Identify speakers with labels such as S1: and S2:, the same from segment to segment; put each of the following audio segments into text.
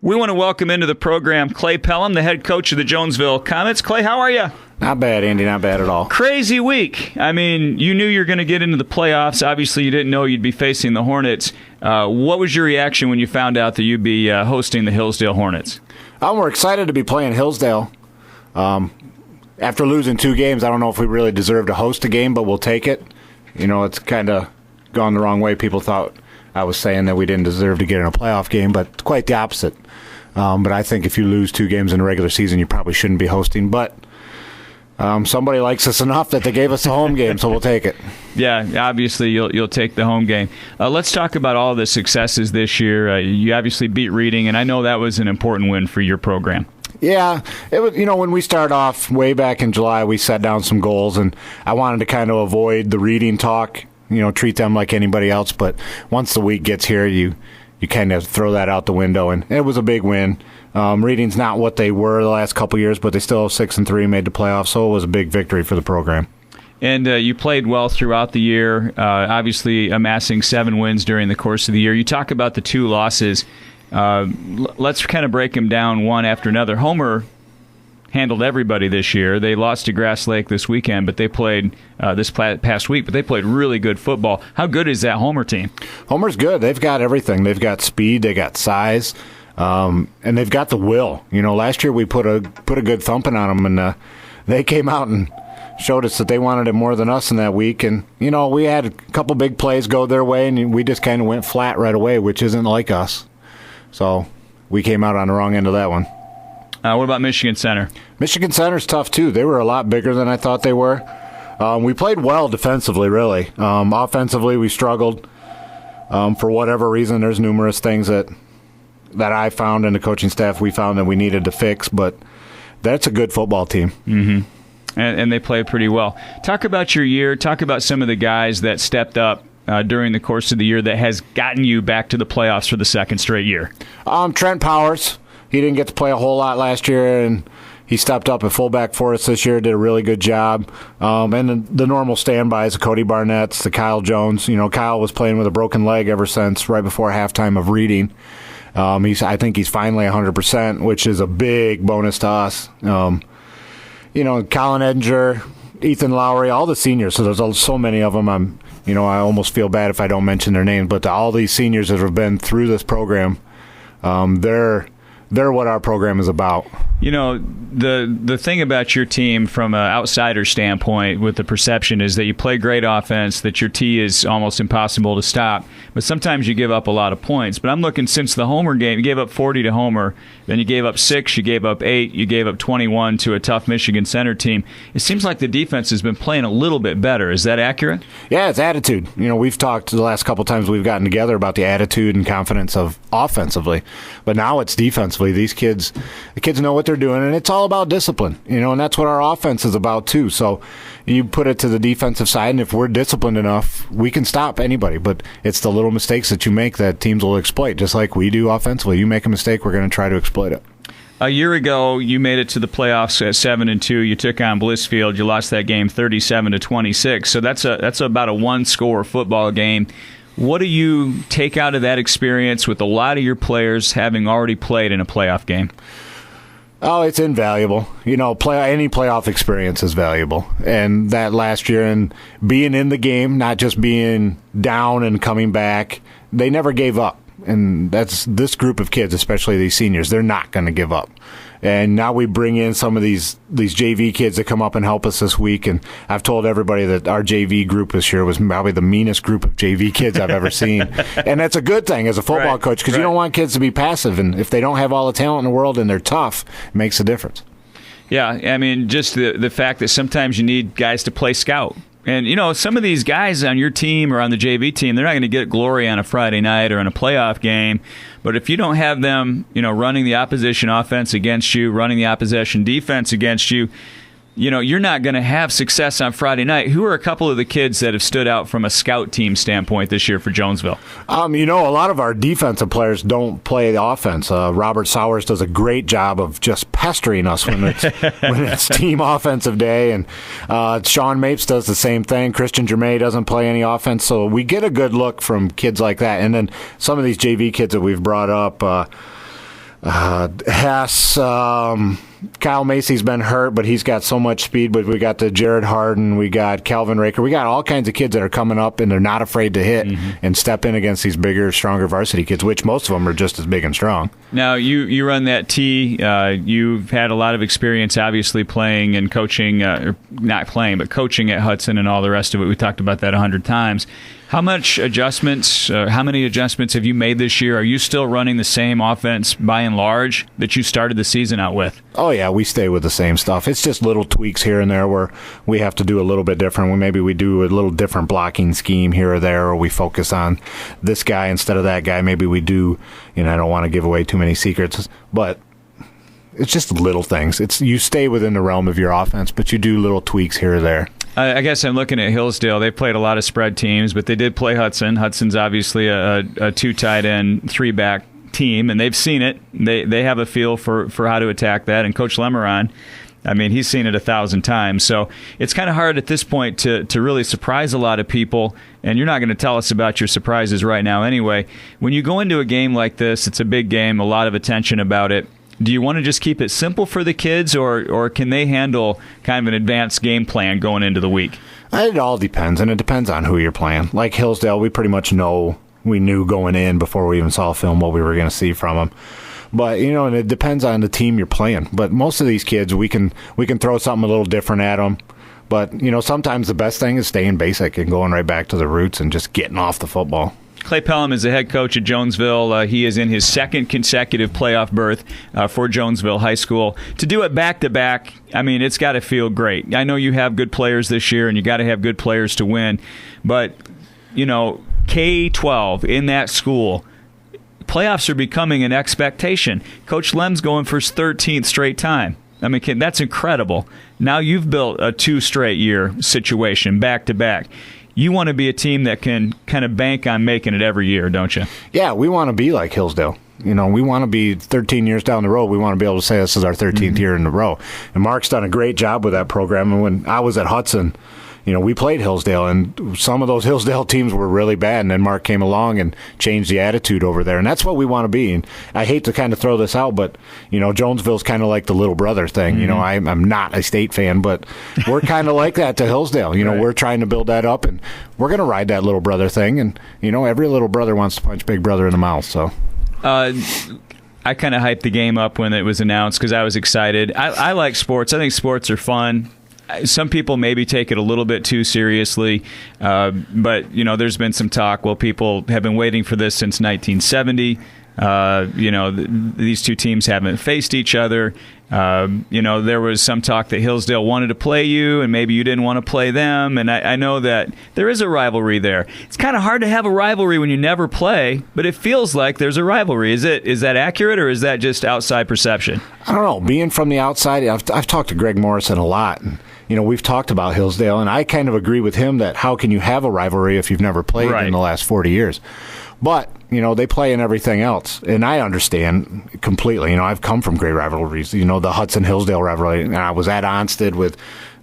S1: We want to welcome into the program Clay Pelham, the head coach of the Jonesville Comets. Clay, how are you?
S2: Not bad, Andy. Not bad at all.
S1: Crazy week. I mean, you knew you were going to get into the playoffs. Obviously, you didn't know you'd be facing the Hornets. What was your reaction when you found out that you'd be hosting the Hillsdale Hornets?
S2: We're excited to be playing Hillsdale. After losing 2 games, I don't know if we really deserve to host a game, but we'll take it. You know, it's kind of gone the wrong way. People thought I was saying that we didn't deserve to get in a playoff game, but it's quite the opposite. But I think if you lose 2 games in a regular season, you probably shouldn't be hosting. But somebody likes us enough that they gave us a home game, so we'll take it.
S1: Yeah, obviously you'll take the home game. Let's talk about all the successes this year. You obviously beat Reading, and I know that was an important win for your program.
S2: Yeah, it was. You know, when we started off way back in July, we set down some goals, and I wanted to kind of avoid the Reading talk. You know, treat them like anybody else. But once the week gets here, you kind of throw that out the window, and it was a big win. Reading's not what they were the last couple years, but they still 6-3, made the playoffs, so it was a big victory for the program.
S1: And you played well throughout the year, obviously amassing 7 wins during the course of the year. You talk about the 2 losses. Let's kind of break them down one after another. Homer handled everybody this year. They lost to Grass Lake this weekend, but they played this past week, but they played really good football. How good is that Homer team? Homer's
S2: good. They've got everything. They've got speed, they got size, and they've got the will. You know, last year we put a good thumping on them, and they came out and showed us that they wanted it more than us in that week. And, you know, we had a couple big plays go their way, and we just kind of went flat right away, which isn't like us. So we came out on the wrong end of that one.
S1: What about Michigan Center?
S2: Michigan Center's tough, too. They were a lot bigger than I thought they were. We played well defensively, really. Offensively, we struggled. For whatever reason, there's numerous things that I found and the coaching staff we found that we needed to fix, but that's a good football team.
S1: Mm-hmm. And they played pretty well. Talk about your year. Talk about some of the guys that stepped up during the course of the year that has gotten you back to the playoffs for the 2nd straight year.
S2: Trent Powers. He didn't get to play a whole lot last year, and he stepped up at fullback for us this year, did a really good job. And the normal standbys, the Cody Barnett's, the Kyle Jones. You know, Kyle was playing with a broken leg ever since right before halftime of Reading. I think he's finally 100%, which is a big bonus to us. You know, Colin Edinger, Ethan Lowry, all the seniors. So there's so many of them. I almost feel bad if I don't mention their names. But all these seniors that have been through this program, they're what our program is about.
S1: You know, the thing about your team from an outsider standpoint with the perception is that you play great offense, that your T is almost impossible to stop, but sometimes you give up a lot of points. But I'm looking since the Homer game, you gave up 40 to Homer, then you gave up 6, you gave up 8, you gave up 21 to a tough Michigan Center team. It seems like the defense has been playing a little bit better. Is that accurate?
S2: Yeah, it's attitude. You know, we've talked the last couple times we've gotten together about the attitude and confidence of offensively, but now it's defensively. The kids know what they're doing, and it's all about discipline, you know, and that's what our offense is about too. So you put it to the defensive side, and if we're disciplined enough, we can stop anybody. But it's the little mistakes that you make that teams will exploit, just like we do offensively. You make a mistake, we're going to try to exploit it.
S1: A year ago, you made it to the playoffs at 7-2. You took on Blissfield. You lost that game 37-26. So that's about a 1-score football game. What do you take out of that experience with a lot of your players having already played in a playoff game?
S2: Oh, it's invaluable. You know, any playoff experience is valuable. And that last year, and being in the game, not just being down and coming back, they never gave up. And that's this group of kids, especially these seniors, they're not going to give up. And now we bring in some of these JV kids that come up and help us this week. And I've told everybody that our JV group this year was probably the meanest group of JV kids I've ever seen. And that's a good thing as a football coach, because you don't want kids to be passive. And if they don't have all the talent in the world and they're tough, it makes a difference.
S1: Yeah, I mean, just the fact that sometimes you need guys to play scout. And, you know, some of these guys on your team or on the JV team, they're not going to get glory on a Friday night or in a playoff game. But if you don't have them, you know, running the opposition offense against you, running the opposition defense against you, you know, you're not going to have success on Friday night. Who are a couple of the kids that have stood out from a scout team standpoint this year for Jonesville?
S2: You know, a lot of our defensive players don't play the offense. Robert Sowers does a great job of just pestering us when it's team offensive day. And Sean Mapes does the same thing. Christian Germain doesn't play any offense. So we get a good look from kids like that. And then some of these JV kids that we've brought up, Hess, Kyle Macy's been hurt, but he's got so much speed. But we got the Jared Harden, we got Calvin Raker, we got all kinds of kids that are coming up, and they're not afraid to hit and step in against these bigger, stronger varsity kids, which most of them are just as big and strong.
S1: Now, you run that T. You've had a lot of experience, obviously, playing and coaching, or not playing, but coaching at Hudson and all the rest of it. We talked about that 100 times. How many adjustments have you made this year? Are you still running the same offense by and large that you started the season out with?
S2: Oh, yeah, we stay with the same stuff. It's just little tweaks here and there where we have to do a little bit different. Maybe we do a little different blocking scheme here or there, or we focus on this guy instead of that guy. Maybe we do, I don't want to give away too many secrets, but it's just little things. You stay within the realm of your offense, but you do little tweaks here or there.
S1: I guess I'm looking at Hillsdale. They played a lot of spread teams, but they did play Hudson. Hudson's obviously a 2 tight end, 3-back team, and they've seen it. They have a feel for how to attack that. And Coach Lemerand, he's seen it 1,000 times. So it's kind of hard at this point to really surprise a lot of people, and you're not going to tell us about your surprises right now anyway. When you go into a game like this, it's a big game, a lot of attention about it. Do you want to just keep it simple for the kids, or can they handle kind of an advanced game plan going into the week?
S2: It all depends, and it depends on who you're playing. Like Hillsdale, we pretty much we knew going in before we even saw film what we were going to see from them. But, and it depends on the team you're playing. But most of these kids, we can throw something a little different at them. But, sometimes the best thing is staying basic and going right back to the roots and just getting off the football.
S1: Clay Pelham is the head coach at Jonesville. He is in his second consecutive playoff berth for Jonesville High School. To do it back-to-back, it's got to feel great. I know you have good players this year, and you got to have good players to win. But, K-12 in that school, playoffs are becoming an expectation. Coach Lem's going for his 13th straight time. That's incredible. Now you've built a 2 straight year situation back-to-back. You want to be a team that can kind of bank on making it every year, don't you?
S2: Yeah, we want to be like Hillsdale. We want to be 13 years down the road. We want to be able to say this is our 13th year in a row. And Mark's done a great job with that program. And when I was at Hudson, we played Hillsdale, and some of those Hillsdale teams were really bad, and then Mark came along and changed the attitude over there, and that's what we want to be. And I hate to kind of throw this out, but, Jonesville's kind of like the little brother thing. I'm not a State fan, but we're kind of like that to Hillsdale.
S1: Right.
S2: We're trying to build that up, and we're going to ride that little brother thing, and, every little brother wants to punch big brother in the mouth, so.
S1: I kind of hyped the game up when it was announced because I was excited. I like sports. I think sports are fun. Some people maybe take it a little bit too seriously, but there's been some talk. Well, people have been waiting for this since 1970. These two teams haven't faced each other. There was some talk that Hillsdale wanted to play you, and maybe you didn't want to play them. And I know that there is a rivalry there. It's kind of hard to have a rivalry when you never play, but it feels like there's a rivalry. Is that accurate, or is that just outside perception?
S2: I don't know. Being from the outside, I've talked to Greg Morrison a lot, and we've talked about Hillsdale, and I kind of agree with him that how can you have a rivalry if you've never played in the last 40 years? But, they play in everything else, and I understand completely. I've come from great rivalries, the Hudson-Hillsdale rivalry, and I was at Onsted with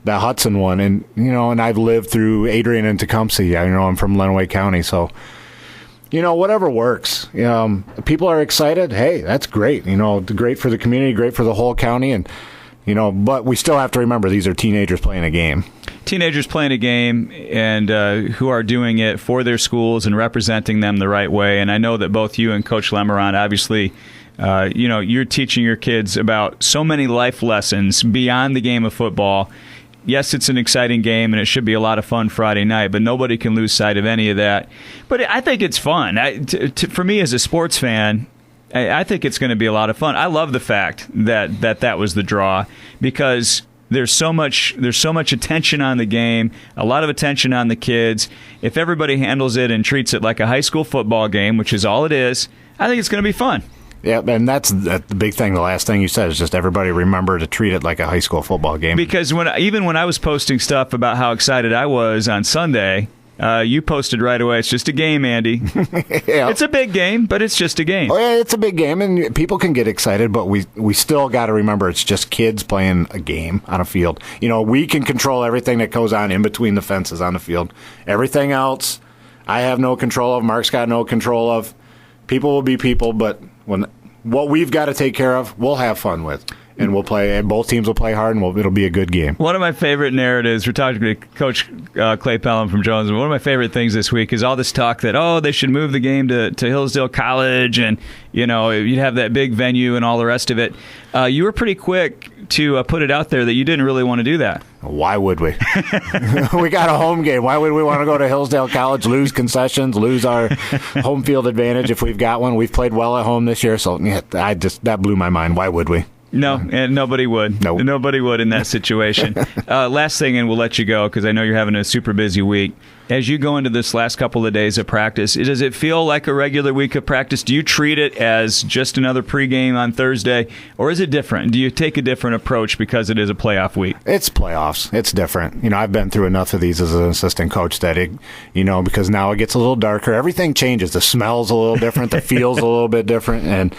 S2: the Hudson one, and, and I've lived through Adrian and Tecumseh. I'm from Lenawee County, so, whatever works. People are excited. Hey, that's great. Great for the community, great for the whole county, and but we still have to remember these are teenagers playing a game.
S1: Teenagers playing a game and who are doing it for their schools and representing them the right way. And I know that both you and Coach Lemerand, obviously, you're teaching your kids about so many life lessons beyond the game of football. Yes, it's an exciting game, and it should be a lot of fun Friday night, but nobody can lose sight of any of that. But I think it's fun. For me as a sports fan, I think it's going to be a lot of fun. I love the fact that was the draw because there's so much attention on the game, a lot of attention on the kids. If everybody handles it and treats it like a high school football game, which is all it is, I think it's going to be fun.
S2: Yeah, and that's the big thing. The last thing you said is just everybody remember to treat it like a high school football game.
S1: Because when I was posting stuff about how excited I was on Sunday, you posted right away, it's just a game, Andy.
S2: Yeah.
S1: It's a big game, but it's just a game.
S2: Oh, yeah, it's a big game, and people can get excited, but we still got to remember it's just kids playing a game on a field. We can control everything that goes on in between the fences on the field. Everything else, I have no control of. Mark's got no control of. People will be people, but when what we've got to take care of, we'll have fun with. And we'll play, and both teams will play hard, and it'll be a good game.
S1: One of my favorite narratives, we're talking to Coach Clay Pelham from Jonesville. One of my favorite things this week is all this talk that, they should move the game to Hillsdale College, and you'd have that big venue and all the rest of it. You were pretty quick to put it out there that you didn't really want to do that.
S2: Why would we? We got a home game. Why would we want to go to Hillsdale College, lose concessions, lose our home field advantage if we've got one? We've played well at home this year, so that blew my mind. Why would we?
S1: No, and nobody would.
S2: Nope.
S1: Nobody would in that situation. Last thing, and we'll let you go because I know you're having a super busy week. As you go into this last couple of days of practice, does it feel like a regular week of practice? Do you treat it as just another pregame on Thursday, or is it different? Do you take a different approach because it is a playoff week?
S2: It's playoffs. It's different. I've been through enough of these as an assistant coach that because now it gets a little darker. Everything changes. The smell's a little different. The feel's a little bit different. And,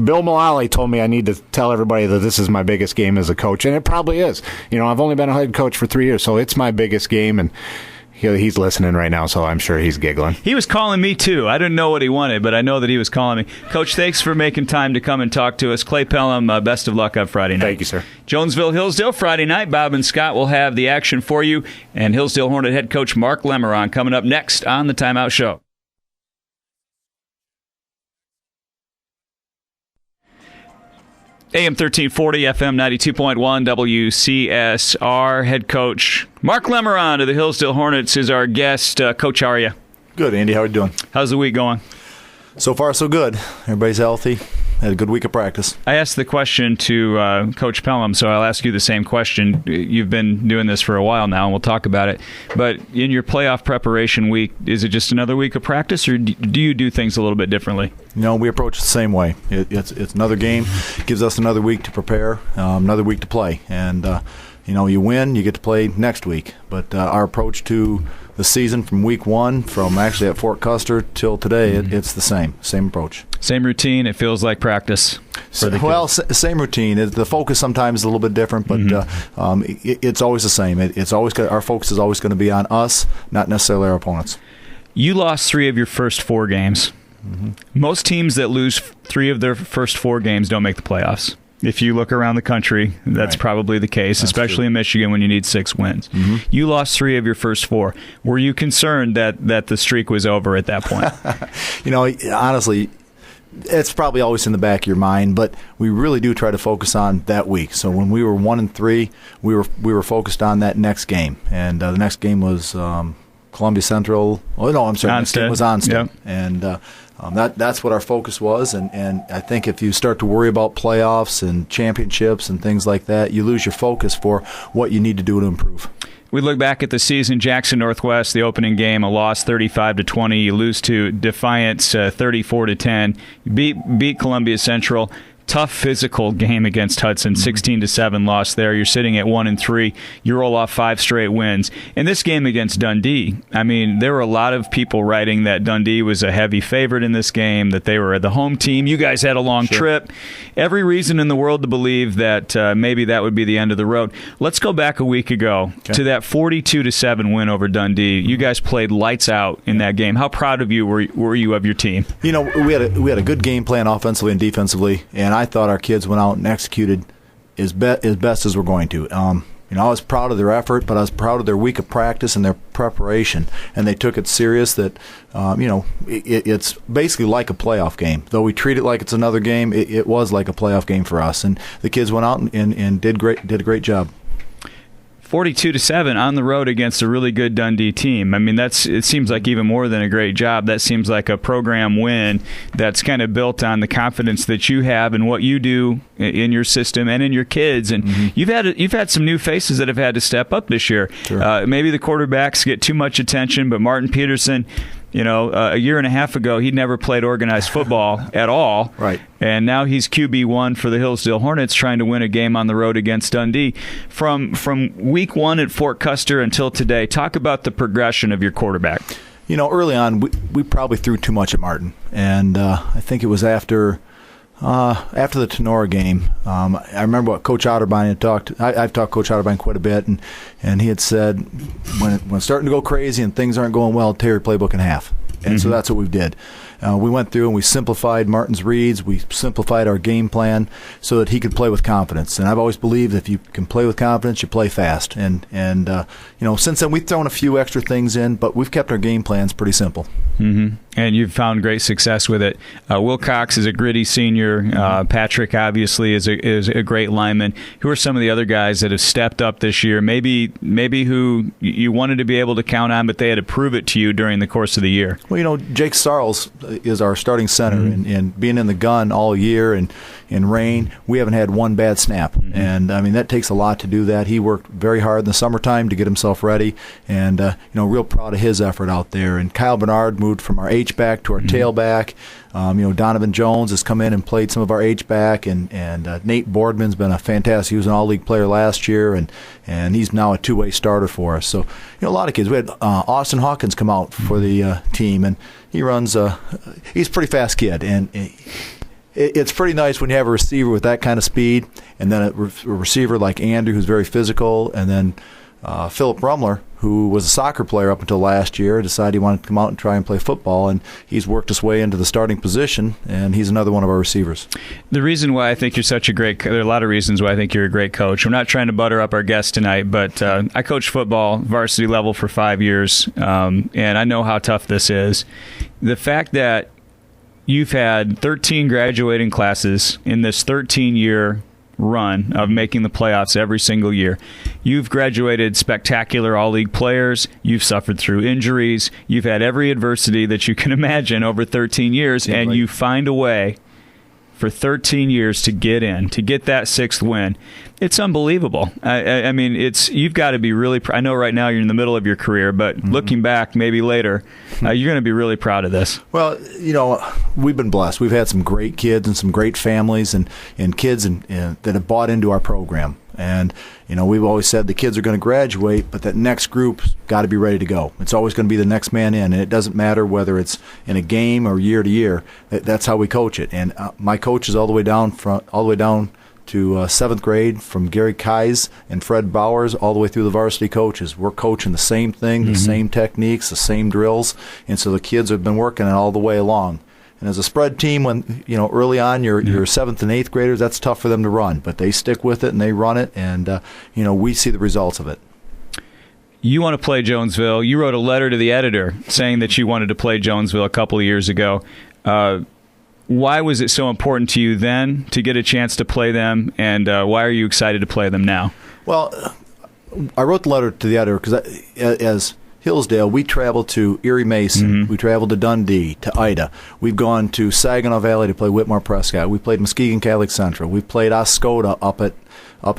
S2: Bill Mullally told me I need to tell everybody that this is my biggest game as a coach, and it probably is. I've only been a head coach for 3 years, so it's my biggest game, and he's listening right now, so I'm sure he's giggling.
S1: He was calling me, too. I didn't know what he wanted, but I know that he was calling me. Coach, thanks for making time to come and talk to us. Clay Pelham, best of luck on Friday night.
S2: Thank you, sir.
S1: Jonesville, Hillsdale, Friday night. Bob and Scott will have the action for you, and Hillsdale Hornet head coach Mark Lemerand coming up next on the Timeout Show. AM 1340, FM 92.1, WCSR. Head coach Mark Lemerand of the Hillsdale Hornets is our guest. Coach, how are you?
S3: Good, Andy. How are you doing?
S1: How's the week going?
S3: So far, so good. Everybody's healthy. Had a good week of practice.
S1: I asked the question to Coach Pelham, so I'll ask you the same question. You've been doing this for a while now, and we'll talk about it. But in your playoff preparation week, is it just another week of practice, or do you do things a little bit differently?
S3: We approach it the same way. It's another game. Gives us another week to prepare, another week to play. And, you win, you get to play next week. But our approach to the season from week one, from actually at Fort Custer till today, it's the same approach. Same
S1: routine. It feels like practice.
S3: Same routine. The focus sometimes is a little bit different, but it's always the same. Our focus is always going to be on us, not necessarily our opponents.
S1: You lost 3 of your first 4 games. Most teams that lose 3 of their first 4 games don't make the playoffs. If you look around the country, that's probably the case, that's especially true. In Michigan when you need 6 wins. You lost 3 of your first 4. Were you concerned that the streak was over at that point?
S3: Honestly, it's probably always in the back of your mind, but we really do try to focus on that week. So when we were 1-3, we were focused on that next game, and the next game was Columbia Central. Oh no, I'm sorry, next game was Onsted,
S1: yep.
S3: And that's what our focus was. And I think if you start to worry about playoffs and championships and things like that, you lose your focus for what you need to do to improve.
S1: We look back at the season, Jackson Northwest, the opening game, a loss 35-20. You lose to Defiance 34-10. Beat Columbia Central. Tough physical game against Hudson, 16-7 loss there. You're sitting at 1-3. You roll off 5 straight wins. In this game against Dundee, there were a lot of people writing that Dundee was a heavy favorite in this game, that they were the home team. You guys had a long trip. Every reason in the world to believe that maybe that would be the end of the road. Let's go back a week ago to that 42-7 win over Dundee. You guys played lights out in that game. How proud of you were you of your team?
S3: We had a good game plan offensively and defensively, and I thought our kids went out and executed as best as we're going to. I was proud of their effort, but I was proud of their week of practice and their preparation, and they took it serious. That it's basically like a playoff game. Though we treat it like it's another game, it was like a playoff game for us, and the kids went out and did a great job.
S1: 42-7 on the road against a really good Dundee team. It seems like even more than a great job. That seems like a program win that's kind of built on the confidence that you have and what you do in your system and in your kids. And you've had some new faces that have had to step up this year.
S3: Sure.
S1: Maybe the quarterbacks get too much attention, but Martin Peterson, a year and a half ago, he'd never played organized football at all.
S3: Right.
S1: And now he's QB1 for the Hillsdale Hornets, trying to win a game on the road against Dundee. From week 1 at Fort Custer until today, talk about the progression of your quarterback.
S3: Early on, we probably threw too much at Martin. And I think it was after the Tenora game. I remember what Coach Otterbein had talked. I've talked to Coach Otterbein quite a bit, and he had said, when it's starting to go crazy and things aren't going well, tear your playbook in half. And so that's what we did. we went through and we simplified Martin's reads. We simplified our game plan so that he could play with confidence. And I've always believed if you can play with confidence, you play fast. And since then we've thrown a few extra things in, but we've kept our game plans pretty simple.
S1: Mm-hmm. And you've found great success with it. Will Cox is a gritty senior. Patrick obviously is a great lineman. Who are some of the other guys that have stepped up this year? Maybe who you wanted to be able to count on, but they had to prove it to you during the course of the year.
S3: Well, Jake Sarles is our starting center, and being in the gun all year and in rain, we haven't had one bad snap. And I mean, that takes a lot to do that. He worked very hard in the summertime to get himself ready, and real proud of his effort out there. And Kyle Bernard moved from our H-back to our tailback. Donovan Jones has come in and played some of our H-back, and Nate Boardman's been a fantastic. He was an all-league player last year, and he's now a two-way starter for us. So, a lot of kids. We had Austin Hawkins come out for the team, and he runs. He's a pretty fast kid, and it's pretty nice when you have a receiver with that kind of speed, and then a receiver like Andrew, who's very physical, and then Philip Rumler, who was a soccer player up until last year, decided he wanted to come out and try and play football, and he's worked his way into the starting position, and he's another one of our receivers.
S1: The reason why I think you're such a great there are a lot of reasons why I think you're a great coach. We're not trying to butter up our guest tonight, but I coached football varsity level for 5 years, and I know how tough this is. The fact that you've had 13 graduating classes in this 13-year run of making the playoffs every single year. You've graduated spectacular all-league players. You've suffered through injuries. You've had every adversity that you can imagine over 13 years, and you find a way for 13 years to get that sixth win. It's unbelievable. I mean, you've got to be really I know right now you're in the middle of your career, but looking back maybe later, you're going to be really proud of this.
S3: Well, we've been blessed. We've had some great kids and some great families and kids that have bought into our program. And, we've always said the kids are going to graduate, but that next group's got to be ready to go. It's always going to be the next man in, and it doesn't matter whether it's in a game or year to year. That's how we coach it. And my coaches all the way down to seventh grade, from Gary Kais and Fred Bowers all the way through the varsity coaches. We're coaching the same thing, the same techniques, the same drills, and so the kids have been working it all the way along. And as a spread team, when early on your seventh and eighth graders, that's tough for them to run, but they stick with it and they run it, and we see the results of it.
S1: You want to play Jonesville. You wrote a letter to the editor saying that you wanted to play Jonesville a couple of years ago. Why was it so important to you then to get a chance to play them, and why are you excited to play them now?
S3: Well, I wrote the letter to the editor because as Hillsdale, we traveled to Erie Mason. We traveled to Dundee, to Ida. We've gone to Saginaw Valley to play Whitmore Prescott. We played Muskegon Catholic Central. We played Oscoda up at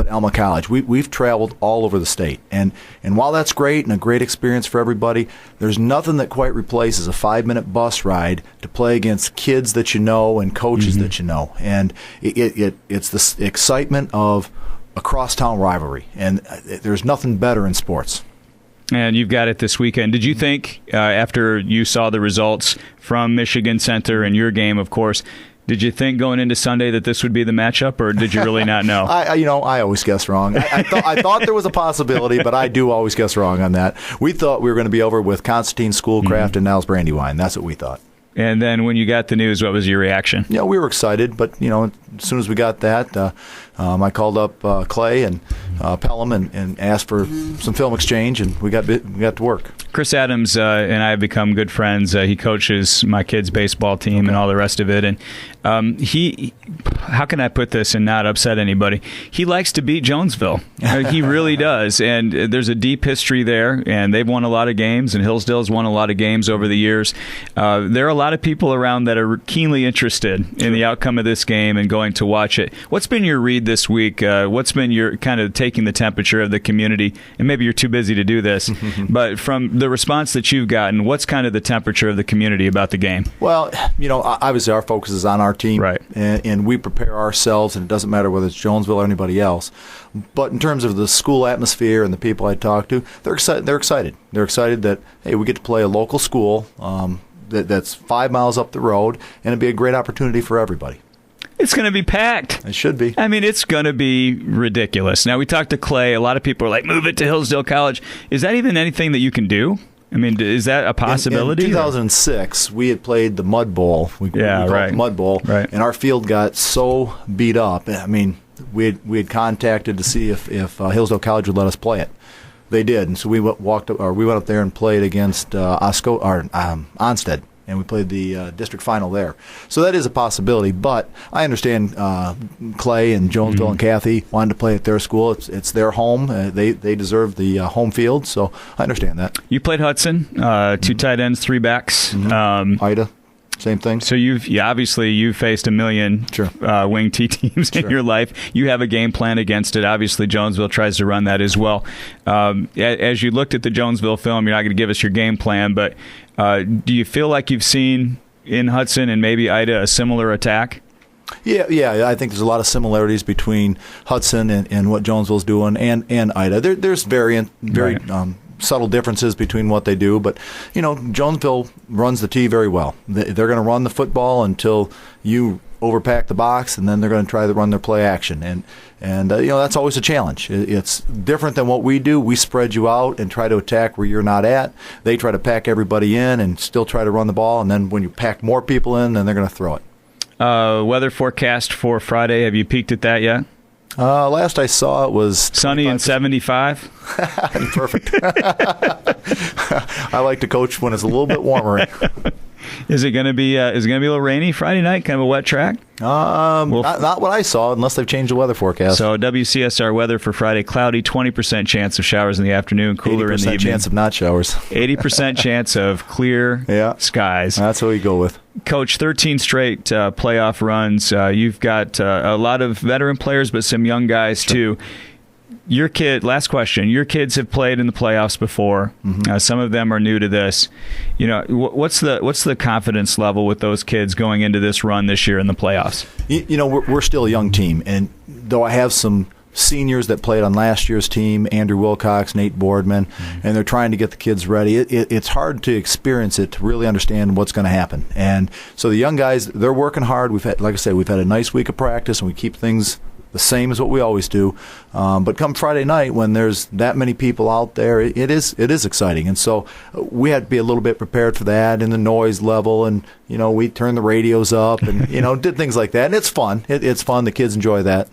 S3: Alma College. We've traveled all over the state. And while that's great and a great experience for everybody, there's nothing that quite replaces a 5-minute bus ride to play against kids that you know and coaches that you know. And it's this excitement of a crosstown rivalry. And there's nothing better in sports.
S1: And you've got it this weekend. Did you think, after you saw the results from Michigan Center and your game, of course, did you think going into Sunday that this would be the matchup, or did you really not know?
S3: I always guess wrong. I thought there was a possibility, but I do always guess wrong on that. We thought we were going to be over with Constantine Schoolcraft and Niles Brandywine. That's what we thought.
S1: And then when you got the news, what was your reaction?
S3: Yeah, we were excited, but as soon as we got that, I called up Clay and Pelham and asked for some film exchange, and we got to work.
S1: Chris Adams and I have become good friends. He coaches my kids' baseball team and all the rest of it. And he, how can I put this and not upset anybody? He likes to beat Jonesville. He really does. And there's a deep history there, and they've won a lot of games, and Hillsdale's won a lot of games over the years. There are a lot of people around that are keenly interested in the outcome of this game and going to watch it. What's been your read this week? What's been your kind of taking the temperature of the community? And maybe you're too busy to do this, but from the response that you've gotten, what's kind of the temperature of the community about the game?
S3: Well, obviously our focus is on our team,
S1: right?
S3: And we prepare ourselves, and it doesn't matter whether it's Jonesville or anybody else. But in terms of the school atmosphere and the people I talk to, they're excited. They're excited that, hey, we get to play a local school that's 5 miles up the road, and it'd be a great opportunity for everybody.
S1: It's going to be packed.
S3: It should be.
S1: I mean, it's going to be ridiculous. Now, we talked to Clay. A lot of people are like, move it to Hillsdale College. Is that even anything that you can do? I mean, is that a possibility?
S3: In 2006, we had played the Mud Bowl. We called it the Mud Bowl,
S1: right.
S3: And our field got so beat up. I mean, we had contacted to see if Hillsdale College would let us play it. They did, and so we went up there and played against Onstead, and we played the district final there. So that is a possibility, but I understand Clay and Jonesville and Kathy wanted to play at their school. It's their home. They deserve the home field, so I understand that.
S1: You played Hudson, 2 tight ends, 3 backs.
S3: Ida. Same thing.
S1: So you've faced a million wing T teams in your life. You have a game plan against it. Obviously, Jonesville tries to run that as well. As you looked at the Jonesville film, you're not going to give us your game plan, but do you feel like you've seen in Hudson and maybe Ida a similar attack?
S3: Yeah. I think there's a lot of similarities between Hudson and what Jonesville's doing and Ida. There's very subtle differences between what they do, but Jonesville runs the T very well. They're going to run the football until you overpack the box, and then they're going to try to run their play action, and that's always a challenge. It's different than what we do. We spread you out and try to attack where you're not at. They try to pack everybody in and still try to run the ball, and then when you pack more people in, then they're going to throw it.
S1: Weather forecast for Friday, have you peeked at that yet?
S3: Last I saw it was
S1: sunny and 75.
S3: Perfect. I like to coach when it's a little bit warmer.
S1: Is it going to be a little rainy Friday night? Kind of a wet track?
S3: Not what I saw, unless they've changed the weather forecast.
S1: So WCSR weather for Friday: cloudy, 20% chance of showers in the afternoon, cooler in the evening.
S3: 80% chance of not showers.
S1: 80% chance of clear skies.
S3: That's what we go with.
S1: Coach, 13 straight playoff runs. You've got a lot of veteran players, but some young guys too. Last question. Your kids have played in the playoffs before. Some of them are new to this. What's the confidence level with those kids going into this run this year in the playoffs?
S3: We're still a young team, and though I have some seniors that played on last year's team, Andrew Wilcox, Nate Boardman, and they're trying to get the kids ready. It's hard to experience it to really understand what's going to happen. And so the young guys, they're working hard. We've had a nice week of practice, and we keep things the same as what we always do. But come Friday night, when there's that many people out there, it is exciting. And so we had to be a little bit prepared for that, and the noise level, and we turned the radios up and did things like that. And it's fun. It's fun. The kids enjoy that.